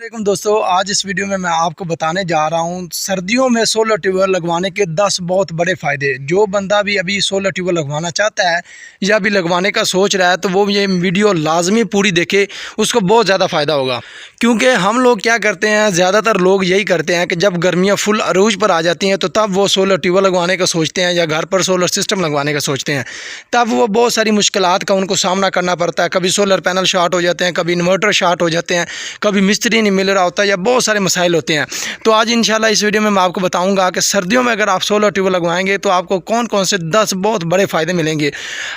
वालेकुम दोस्तों, आज इस वीडियो में मैं आपको बताने जा रहा हूं सर्दियों में सोलर ट्यूबवेल लगवाने के 10 बहुत बड़े फ़ायदे। जो बंदा भी अभी सोलर ट्यूबवेल लगवाना चाहता है या अभी लगवाने का सोच रहा है तो वो ये वीडियो लाजमी पूरी देखे, उसको बहुत ज़्यादा फ़ायदा होगा। क्योंकि हम लोग क्या करते हैं, ज़्यादातर लोग यही करते हैं कि जब गर्मियाँ फुल अरूज पर आ जाती हैं तो तब वो सोलर ट्यूबवेल लगवाने का सोचते हैं या घर पर सोलर सिस्टम लगवाने का सोचते हैं। तब वो बहुत सारी मुश्किलात का उनको सामना करना पड़ता है। कभी सोलर पैनल शॉर्ट हो जाते हैं, कभी इन्वर्टर शॉर्ट हो जाते हैं, कभी मिस्त्री नहीं मिल रहा होता या बहुत सारे मसाइल होते हैं। तो आज इंशाल्लाह इस वीडियो में मैं आपको बताऊंगा कि सर्दियों में अगर आप सोलर ट्यूबवेल लगवाएंगे तो आपको कौन कौन से 10 बहुत बड़े फ़ायदे मिलेंगे।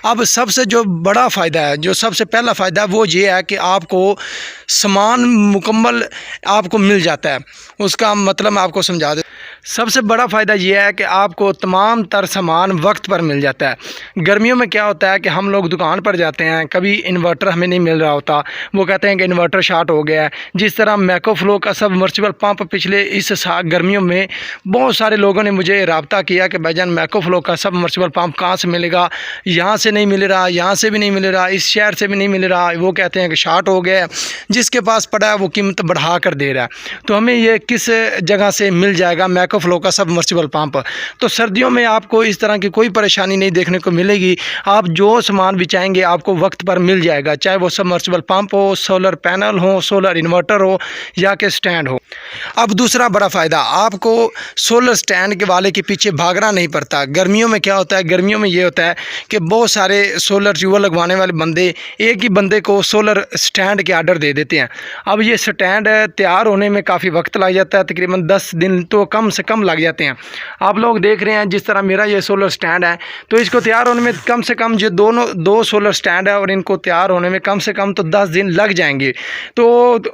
अब सबसे जो बड़ा फ़ायदा है, जो सबसे पहला फ़ायदा है वो ये है कि आपको सामान मुकम्मल आपको मिल जाता है। उसका मतलब मैं आपको समझा दूँ। सबसे बड़ा फ़ायदा यह है कि आपको तमाम तर सामान वक्त पर मिल जाता है। गर्मियों में क्या होता है कि हम लोग दुकान पर जाते हैं, कभी इन्वर्टर हमें नहीं मिल रहा होता, वो कहते हैं कि इन्वर्टर शॉर्ट हो गया है। जिस तरह मैकोफ्लो का सबमर्सिबल पंप पिछले इस गर्मियों में बहुत सारे लोगों ने मुझे रब्ता किया कि भाईजान मैकोफ्लो का सबमर्सिबल पंप कहाँ से मिलेगा, यहाँ से नहीं मिल रहा, यहाँ से भी नहीं मिल रहा, इस शहर से भी नहीं मिल रहा। वो कहते हैं कि शॉर्ट हो गया है, जिसके पास पड़ा है वो कीमत बढ़ा कर दे रहा है। तो हमें ये किस जगह से मिल जाएगा मैकोफ्लो का सबमर्सिबल पंप। तो सर्दियों में आपको इस तरह की कोई परेशानी नहीं देखने को मिलेगी। आप जो सामान भी चाहेंगे आपको वक्त पर मिल जाएगा, चाहे वो सबमर्सिबल पंप हो, सोलर पैनल हो, सोलर इन्वर्टर हो या के स्टैंड हो। अब दूसरा बड़ा फ़ायदा, आपको सोलर स्टैंड के वाले के पीछे भागना नहीं पड़ता। गर्मियों में क्या होता है, गर्मियों में ये होता है कि बहुत सारे सोलर ट्यूबवेल लगवाने वाले बंदे एक ही बंदे को सोलर स्टैंड के आर्डर दे देते हैं। अब ये स्टैंड तैयार होने में काफ़ी वक्त लग जाता है, तकरीबन 10 दिन तो कम से कम लग जाते हैं। आप लोग देख रहे हैं जिस तरह मेरा ये सोलर स्टैंड है, तो इसको तैयार होने में कम से कम जो दो सोलर स्टैंड है और इनको तैयार होने में कम से कम तो 10 दिन लग जाएंगे। तो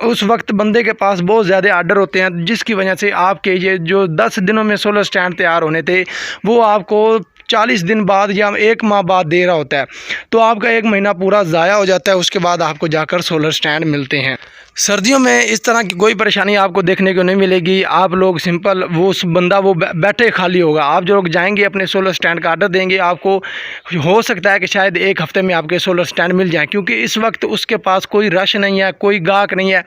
उस वक्त बंदे के पास बहुत ज़्यादा आर्डर होते हैं, जिसकी वजह से आपके ये जो 10 दिनों में सोलर स्टैंड तैयार होने थे वो आपको 40 दिन बाद या 1 माह बाद दे रहा होता है। तो आपका 1 महीना पूरा ज़ाया हो जाता है, उसके बाद आपको जाकर सोलर स्टैंड मिलते हैं। सर्दियों में इस तरह की कोई परेशानी आपको देखने को नहीं मिलेगी। आप लोग सिंपल वो बंदा वो बैठे खाली होगा। आप जो लोग जाएंगे अपने सोलर स्टैंड का आर्डर देंगे, आपको हो सकता है कि शायद 1 हफ़्ते में आपके सोलर स्टैंड मिल जाए, क्योंकि इस वक्त उसके पास कोई रश नहीं है, कोई गाहक नहीं है।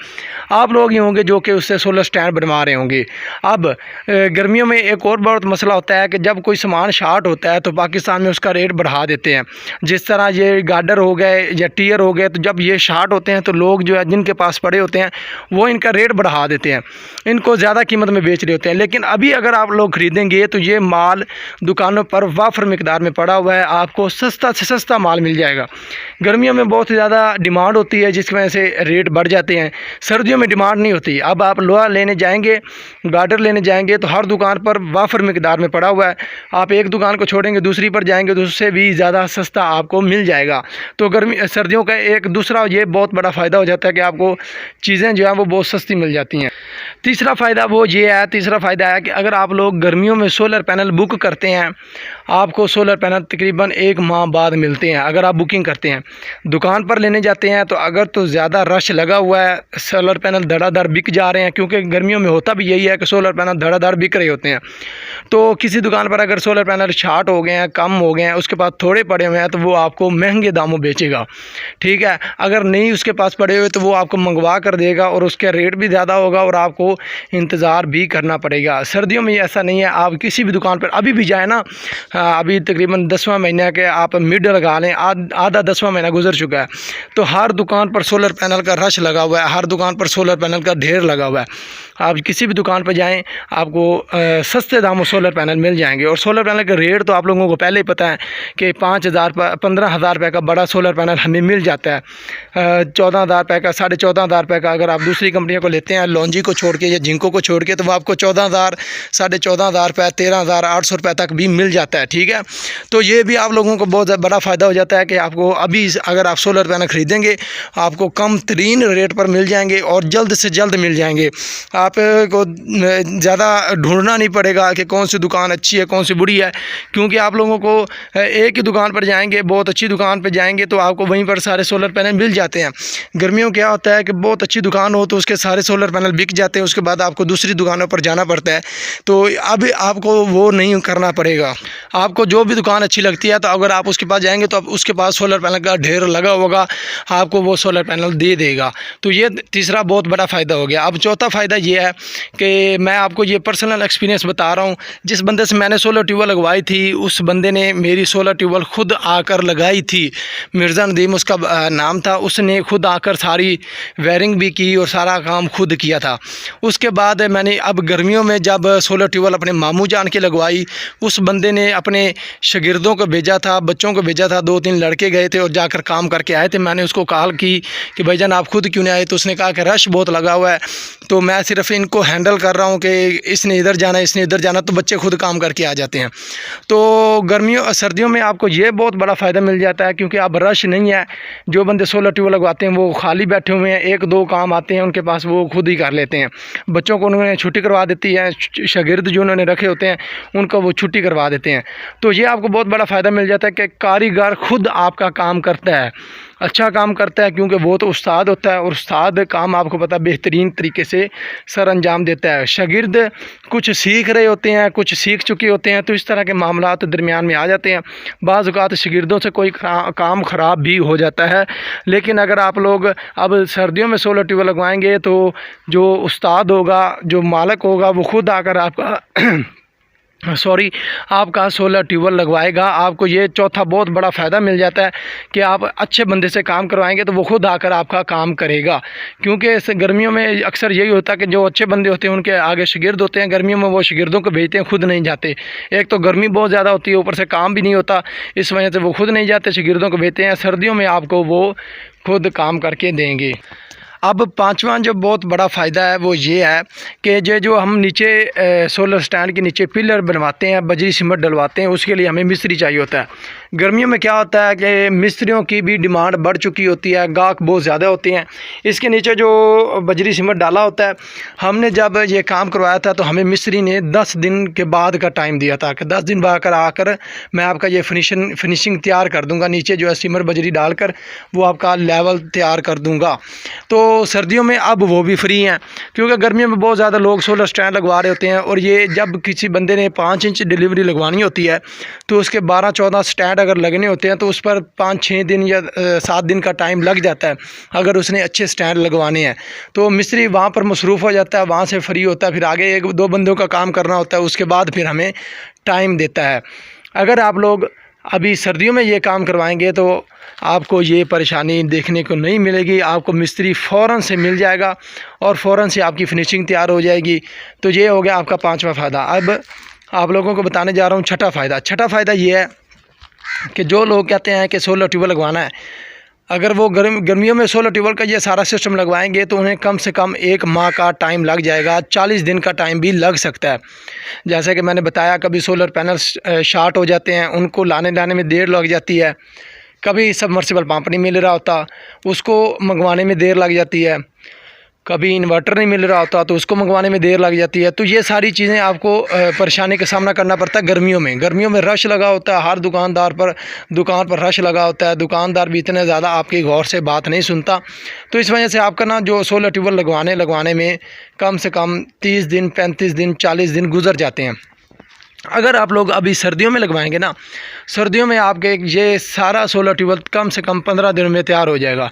आप लोग ही होंगे जो कि उससे सोलर स्टैंड बनवा रहे होंगे। अब गर्मियों में एक और बहुत मसला होता है कि जब कोई सामान शार्ट होता है तो पाकिस्तान में उसका रेट बढ़ा देते हैं। जिस तरह ये गार्डर हो गए या टीयर हो गए, तो जब ये शार्ट होते हैं तो लोग जो है जिनके पास पड़े होते हैं वो इनका रेट बढ़ा देते हैं, इनको ज़्यादा कीमत में बेच रहे होते हैं। लेकिन अभी अगर आप लोग ख़रीदेंगे तो ये माल दुकानों पर वाफर मिकदार में पड़ा हुआ है, आपको सस्ता से सस्ता माल मिल जाएगा। गर्मियों में बहुत ज़्यादा डिमांड होती है, जिसकी वजह से रेट बढ़ जाते हैं। सर्दियों में डिमांड नहीं होती। अब आप लोहा लेने जाएंगे, गार्डर लेने जाएंगे तो हर दुकान पर वाफर मिकदार में पड़ा हुआ है। आप एक दुकान को छोड़ेंगे दूसरी पर जाएंगे तो उससे भी ज़्यादा सस्ता आपको मिल जाएगा। तो सर्दियों का एक दूसरा ये बहुत बड़ा फ़ायदा हो जाता है कि आपको चीज़ें जो है वो बहुत सस्ती मिल जाती हैं। तीसरा फ़ायदा है कि अगर आप लोग गर्मियों में सोलर पैनल बुक करते हैं, आपको सोलर पैनल तकरीबन 1 माह बाद मिलते हैं। अगर आप बुकिंग करते हैं, दुकान पर लेने जाते हैं तो अगर तो ज़्यादा रश लगा हुआ है, सोलर पैनल धड़ाधड़ बिक जा रहे हैं, क्योंकि गर्मियों में होता भी यही है कि सोलर पैनल धड़ाधड़ बिक रहे होते हैं। तो किसी दुकान पर अगर सोलर पैनल शॉर्ट हो गए हैं, कम हो गए हैं, उसके पास थोड़े पड़े हुए हैं, तो वो आपको महंगे दामों बेचेगा। ठीक है, अगर नहीं उसके पास पड़े हुए तो वो आपको मंगवा कर देगा और उसका रेट भी ज़्यादा होगा और आपको इंतज़ार भी करना पड़ेगा। सर्दियों में ऐसा नहीं है, आप किसी भी दुकान पर अभी भी जाए ना, अभी तकरीबन 10वां महीना के आप मिड लगा लें, आधा 10वां महीना गुजर चुका है, तो हर दुकान पर सोलर पैनल का रश लगा हुआ है, हर दुकान पर सोलर पैनल का ढेर लगा हुआ है। आप किसी भी दुकान पर जाएं, आपको सस्ते दामों सोलर पैनल मिल जाएंगे। और सोलर पैनल का रेट तो आप लोगों को पहले ही पता है कि 15,000 रुपये का बड़ा सोलर पैनल हमें मिल जाता है। 14,000 रुपये का, 14,500 रुपये का। अगर आप दूसरी कंपनियों को लेते हैं, लॉन्जी को छोड़ के या जिंको को छोड़ के, तो वो आपको 14,000, 14,500 रुपये, 13,800 रुपये तक भी मिल जाता है। ठीक है, तो ये भी आप लोगों को बहुत बड़ा फ़ायदा हो जाता है कि आपको अभी अगर आप सोलर पैनल ख़रीदेंगे आपको कम तरीन रेट पर मिल जाएंगे और जल्द से जल्द मिल जाएंगे। आपको ज़्यादा ढूंढना नहीं पड़ेगा कि कौन सी दुकान अच्छी है कौन सी बुरी है, क्योंकि आप लोगों को एक ही दुकान पर जाएंगे, बहुत अच्छी दुकान पर जाएंगे तो आपको वहीं पर सारे सोलर पैनल मिल जाते हैं। गर्मियों क्या होता है कि बहुत अच्छी दुकान हो तो उसके सारे सोलर पैनल बिक जाते हैं, उसके बाद आपको दूसरी दुकानों पर जाना पड़ता है। तो अब आपको वो नहीं करना पड़ेगा। आपको जो भी दुकान अच्छी लगती है तो अगर आप उसके पास जाएंगे तो आप उसके पास सोलर पैनल का ढेर लगा होगा आपको वो सोलर पैनल दे देगा। तो ये तीसरा बहुत बड़ा फ़ायदा हो गया। अब चौथा फ़ायदा ये है कि मैं आपको ये पर्सनल एक्सपीरियंस बता रहा हूँ। जिस बंदे से मैंने सोलर ट्यूबवेल लगवाई थी उस बंदे ने मेरी सोलर ट्यूबवेल खुद आकर लगाई थी। मिर्ज़ा नदीम उसका नाम था। उसने खुद आकर सारी वायरिंग भी की और सारा काम खुद किया था। उसके बाद मैंने अब गर्मियों में जब सोलर ट्यूबवेल अपने मामू जान के लगवाई, उस बंदे ने अपने शागिर्दों को भेजा था, बच्चों को भेजा था, 2-3 लड़के गए थे और जाकर काम करके आए थे। मैंने उसको कॉल की कि भाईजान आप खुद क्यों नहीं आए? तो उसने कहा कि रश बहुत लगा हुआ है, तो मैं सिर्फ इनको हैंडल कर रहा हूँ कि इसने इधर जाना, इसने इधर जाना, तो बच्चे खुद काम करके आ जाते हैं। तो सर्दियों में आपको ये बहुत बड़ा फ़ायदा मिल जाता है क्योंकि अब रश नहीं है। जो बंदे सोलर ट्यूबवेल लगवाते हैं वो खाली बैठे हुए हैं, 1-2 काम आते हैं उनके पास, वो खुद ही कर लेते हैं। बच्चों को उन्होंने छुट्टी करवा देती है, शागिर्द जो उन्होंने रखे होते हैं उनको वो छुट्टी करवा देते हैं। तो ये आपको बहुत बड़ा फ़ायदा मिल जाता है कि कारीगर खुद आपका काम करता है, अच्छा काम करता है, क्योंकि वो तो उस्ताद होता है और उस्ताद काम आपको पता बेहतरीन तरीके से सर अंजाम देता है। शागिर्द कुछ सीख रहे होते हैं, कुछ सीख चुके होते हैं, तो इस तरह के मामलात दरमियान में आ जाते हैं। बाज़ औक़ात शागिर्दों से कोई काम ख़राब भी हो जाता है। लेकिन अगर आप लोग अब सर्दियों में सोलर ट्यूबवेल लगवाएंगे तो जो उस्ताद होगा, जो मालिक होगा, वो खुद आकर आपका सोलर ट्यूबवेल लगवाएगा। आपको ये चौथा बहुत बड़ा फ़ायदा मिल जाता है कि आप अच्छे बंदे से काम करवाएंगे तो वो खुद आकर आपका काम करेगा। क्योंकि इस गर्मियों में अक्सर यही होता है कि जो अच्छे बंदे होते हैं उनके आगे शागिर्द होते हैं, गर्मियों में वो शागिर्दों को भेजते हैं, खुद नहीं जाते। एक तो गर्मी बहुत ज़्यादा होती है, ऊपर से काम भी नहीं होता, इस वजह से वो खुद नहीं जाते, शागिर्दों को भेजते हैं। सर्दियों में आपको वो खुद काम करके देंगे। अब पांचवा जो बहुत बड़ा फ़ायदा है वो ये है कि जो हम नीचे सोलर स्टैंड के नीचे पिलर बनवाते हैं, बजरी सीमेंट डलवाते हैं, उसके लिए हमें मिस्त्री चाहिए होता है। गर्मियों में क्या होता है कि मिस्त्रियों की भी डिमांड बढ़ चुकी होती है, गाहक बहुत ज़्यादा होते हैं। इसके नीचे जो बजरी सीमेंट डाला होता है, हमने जब ये काम करवाया था तो हमें मिस्त्री ने 10 दिन के बाद का टाइम दिया था कि 10 दिन बाद आकर मैं आपका ये फिनिशिंग तैयार कर दूँगा, नीचे जो है सीमेंट बजरी डालकर वो आपका लेवल तैयार कर दूँगा। तो सर्दियों में अब वो भी फ्री हैं, क्योंकि गर्मियों में बहुत ज़्यादा लोग सोलर स्टैंड लगवा रहे होते हैं। और ये जब किसी बंदे ने 5 इंच डिलीवरी लगवानी होती है तो उसके 12-14 स्टैंड अगर लगने होते हैं तो उस पर 5-6 दिन या 7 दिन का टाइम लग जाता है अगर उसने अच्छे स्टैंड लगवाने हैं। तो मिस्त्री वहाँ पर मसरूफ़ हो जाता है, वहाँ से फ्री होता है, फिर आगे 1-2 बंदों का काम करना होता है, उसके बाद फिर हमें टाइम देता है। अगर आप लोग अभी सर्दियों में ये काम करवाएंगे तो आपको ये परेशानी देखने को नहीं मिलेगी। आपको मिस्त्री फ़ौरन से मिल जाएगा और फ़ौरन से आपकी फिनिशिंग तैयार हो जाएगी। तो ये हो गया आपका 5वां फ़ायदा। अब आप लोगों को बताने जा रहा हूँ छठा फ़ायदा। छठा फ़ायदा ये है कि जो लोग कहते हैं कि सोलर ट्यूबवेल लगवाना है, अगर वो गर्मियों में सोलर ट्यूबवेल का ये सारा सिस्टम लगवाएंगे तो उन्हें कम से कम 1 माह का टाइम लग जाएगा, 40 दिन का टाइम भी लग सकता है। जैसे कि मैंने बताया, कभी सोलर पैनल शार्ट हो जाते हैं, उनको लाने में देर लग जाती है। कभी सबमर्सिबल पंप नहीं मिल रहा होता, उसको मंगवाने में देर लग जाती है। कभी इन्वर्टर नहीं मिल रहा होता तो उसको मंगवाने में देर लग जाती है। तो ये सारी चीज़ें आपको परेशानी का सामना करना पड़ता है गर्मियों में। गर्मियों में रश लगा होता है, हर दुकान पर रश लगा होता है। दुकानदार भी इतने ज़्यादा आपकी गौर से बात नहीं सुनता। तो इस वजह से आपका ना जो सोलर ट्यूबवेल लगवाने में कम से कम 30 दिन, 35 दिन, 40 दिन गुजर जाते हैं। अगर आप लोग अभी सर्दियों में लगवाएंगे ना, सर्दियों में आपके ये सारा सोलर ट्यूबवेल कम से कम 15 दिनों में तैयार हो जाएगा।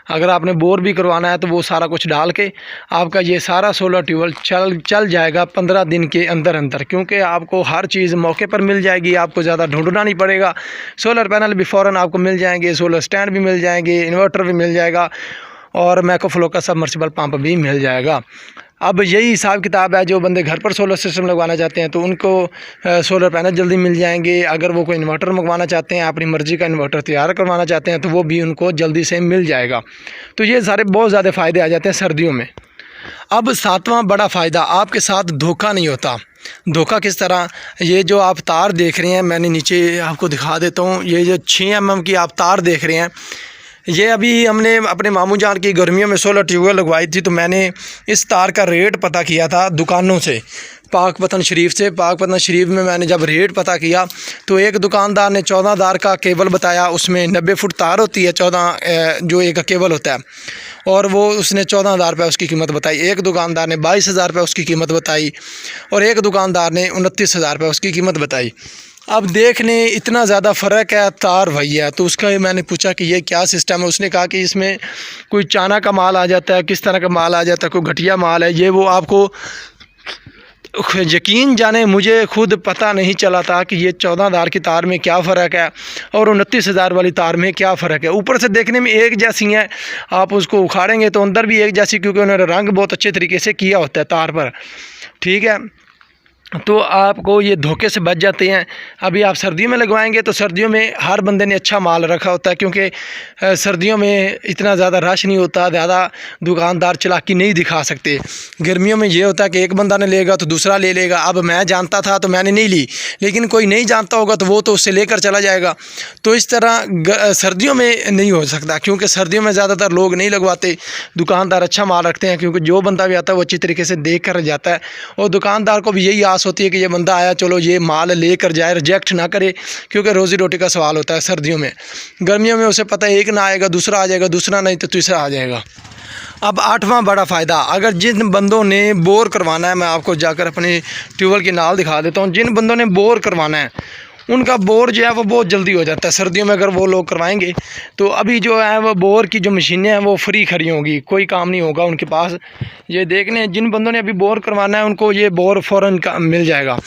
अगर आपने बोर भी करवाना है तो वो सारा कुछ डाल के आपका ये सारा सोलर ट्यूबवेल चल जाएगा 15 दिन के अंदर, क्योंकि आपको हर चीज़ मौके पर मिल जाएगी, आपको ज़्यादा ढूंढना नहीं पड़ेगा। सोलर पैनल भी फ़ौरन आपको मिल जाएंगे, सोलर स्टैंड भी मिल जाएंगे, इन्वर्टर भी मिल जाएगा और मैकोफ्लो का सबमर्सिबल पंप भी मिल जाएगा। अब यही हिसाब किताब है, जो बंदे घर पर सोलर सिस्टम लगवाना चाहते हैं तो उनको सोलर पैनल जल्दी मिल जाएंगे। अगर वो कोई इन्वर्टर मंगवाना चाहते हैं, अपनी मर्ज़ी का इन्वर्टर तैयार करवाना चाहते हैं तो वो भी उनको जल्दी से मिल जाएगा। तो ये सारे बहुत ज़्यादा फ़ायदे आ जाते हैं सर्दियों में। अब 7वां बड़ा फ़ायदा, आपके साथ धोखा नहीं होता। धोखा किस तरह? ये जो आप तार देख रहे हैं, मैंने नीचे आपको दिखा देता हूँ। ये जो 6 mm की आप तार देख रहे हैं, ये अभी हमने अपने मामू जान की गर्मियों में सोलर ट्यूबवेल लगवाई थी। तो मैंने इस तार का रेट पता किया था दुकानों से, पाकपतन शरीफ से। पाकपतन शरीफ में मैंने जब रेट पता किया तो एक दुकानदार ने 14,000 का केबल बताया। उसमें 90 फुट तार होती है, 14 जो एक केबल होता है, और वो उसने 14,000 रुपये उसकी कीमत बताई। एक दुकानदार ने 22,000 रुपये उसकी कीमत बताई और एक दुकानदार ने 29,000 रुपये उसकी कीमत बताई। अब देख लें इतना ज़्यादा फ़र्क है तार भैया। तो उसका मैंने पूछा कि ये क्या सिस्टम है। उसने कहा कि इसमें कोई चाइना का माल आ जाता है, किस तरह का माल आ जाता है, कोई घटिया माल है ये वो। आपको यकीन जाने मुझे खुद पता नहीं चला था कि ये 14,000 की तार में क्या फ़र्क है और 29,000 वाली तार में क्या फ़र्क है। ऊपर से देखने में एक जैसी हैं, आप उसको उखाड़ेंगे तो अंदर भी एक जैसी, क्योंकि उन्होंने रंग बहुत अच्छे तरीके से किया होता है तार पर, ठीक है। तो आपको ये धोखे से बच जाते हैं। अभी आप सर्दियों में लगवाएंगे तो सर्दियों में हर बंदे ने अच्छा माल रखा होता है, क्योंकि सर्दियों में इतना ज़्यादा रश नहीं होता, ज़्यादा दुकानदार चालाकी नहीं दिखा सकते। गर्मियों में ये होता है कि एक बंदा ने लेगा तो दूसरा ले लेगा। अब मैं जानता था तो मैंने नहीं ली, लेकिन कोई नहीं जानता होगा तो वो तो उससे लेकर चला जाएगा। तो इस तरह सर्दियों में नहीं हो सकता, क्योंकि सर्दियों में ज़्यादातर लोग नहीं लगवाते, दुकानदार अच्छा माल रखते हैं, क्योंकि जो बंदा भी आता है वो अच्छी तरीके से देख कर जाता है। और दुकानदार को भी यही होती है कि ये बंदा आया, चलो ये माल लेकर जाए, रिजेक्ट ना करे, क्योंकि रोज़ी रोटी का सवाल होता है सर्दियों में। गर्मियों में उसे पता है एक ना आएगा दूसरा आ जाएगा, दूसरा नहीं तो तीसरा आ जाएगा। अब 8वां बड़ा फ़ायदा, अगर जिन बंदों ने बोर करवाना है, मैं आपको जाकर अपने ट्यूबवेल की नाल दिखा देता हूँ। जिन बंदों ने बोर करवाना है उनका बोर जो है वो बहुत जल्दी हो जाता है सर्दियों में। अगर वो लोग करवाएंगे तो अभी जो है वो बोर की जो मशीनें हैं वो फ्री खड़ी होंगी, कोई काम नहीं होगा उनके पास। ये देख लें, जिन बंदों ने अभी बोर करवाना है उनको ये बोर फ़ौरन का मिल जाएगा।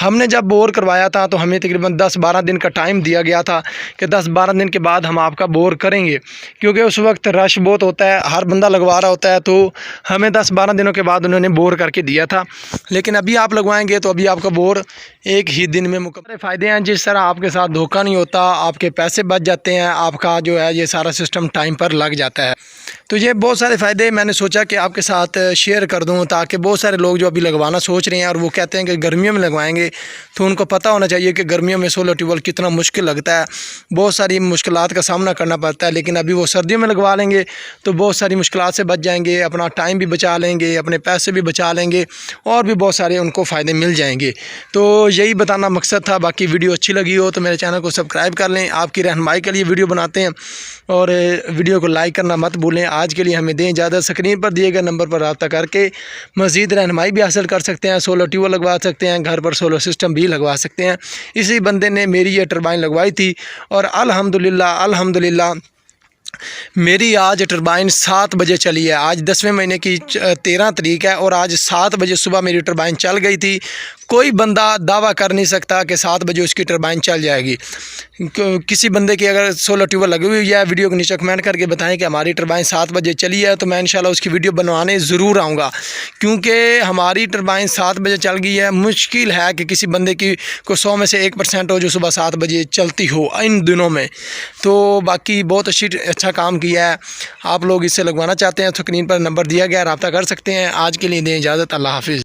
हमने जब बोर करवाया था तो हमें तकरीबन 10-12 दिन का टाइम दिया गया था कि 10-12 दिन के बाद हम आपका बोर करेंगे, क्योंकि उस वक्त रश बहुत होता है, हर बंदा लगवा रहा होता है। तो हमें 10-12 दिनों के बाद उन्होंने बोर करके दिया था। लेकिन अभी आप लगवाएंगे तो अभी आपका बोर एक ही दिन में मुकम्मल। फ़ायदे हैं, जिस तरह आपके साथ धोखा नहीं होता, आपके पैसे बच जाते हैं, आपका जो है ये सारा सिस्टम टाइम पर लग जाता है। तो ये बहुत सारे फ़ायदे मैंने सोचा कि आपके साथ शेयर कर दूं, ताकि बहुत सारे लोग जो अभी लगवाना सोच रहे हैं और वो कहते हैं कि गर्मियों में लगवाएंगे, तो उनको पता होना चाहिए कि गर्मियों में सोलर ट्यूबवेल कितना मुश्किल लगता है, बहुत सारी मुश्किलात का सामना करना पड़ता है। लेकिन अभी वो सर्दियों में लगवा लेंगे तो बहुत सारी मुश्किलात से बच जाएंगे, अपना टाइम भी बचा लेंगे, अपने पैसे भी बचा लेंगे और भी बहुत सारे उनको फ़ायदे मिल जाएंगे। तो यही बताना मकसद था। बाकी वीडियो अच्छी लगी हो तो मेरे चैनल को सब्सक्राइब कर लें, आपकी रहनुमाई के लिए वीडियो बनाते हैं, और वीडियो को लाइक करना मत भूलें। आज के लिए हमें दें इजाज़त। स्क्रीन पर दिए गए नंबर पर रब्ता करके मज़ीद रहनुमाई भी हासिल कर सकते हैं, सोलर ट्यूबवेल लगवा सकते हैं, घर पर सोलर सिस्टम भी लगवा सकते हैं। इसी बंदे ने मेरी ये टरबाइन लगवाई थी और अल्हम्दुलिल्लाह मेरी आज टरबाइन 7 बजे चली है। आज 10वें महीने की 13 तारीख है और आज 7 बजे सुबह मेरी टरबाइन चल गई थी। कोई बंदा दावा कर नहीं सकता कि 7 बजे उसकी टरबाइन चल जाएगी। किसी बंदे की अगर सोलर ट्यूबवेल लगी हुई है, वीडियो को नीचे कमेंट करके बताएं कि हमारी टरबाइन 7 बजे चली है, तो मैं इंशाल्लाह उसकी वीडियो बनवाने ज़रूर आऊँगा, क्योंकि हमारी टरबाइन 7 बजे चल गई है। मुश्किल है कि किसी बंदे की को 100 में से 1% हो जो सुबह 7 बजे चलती हो इन दिनों में। तो बाकी बहुत अच्छा काम किया है। आप लोग इससे लगवाना चाहते हैं तो स्क्रीन पर नंबर दिया गया, रब्ता कर सकते हैं। आज के लिए दें इजाज़त। अल्लाह हाफिज़।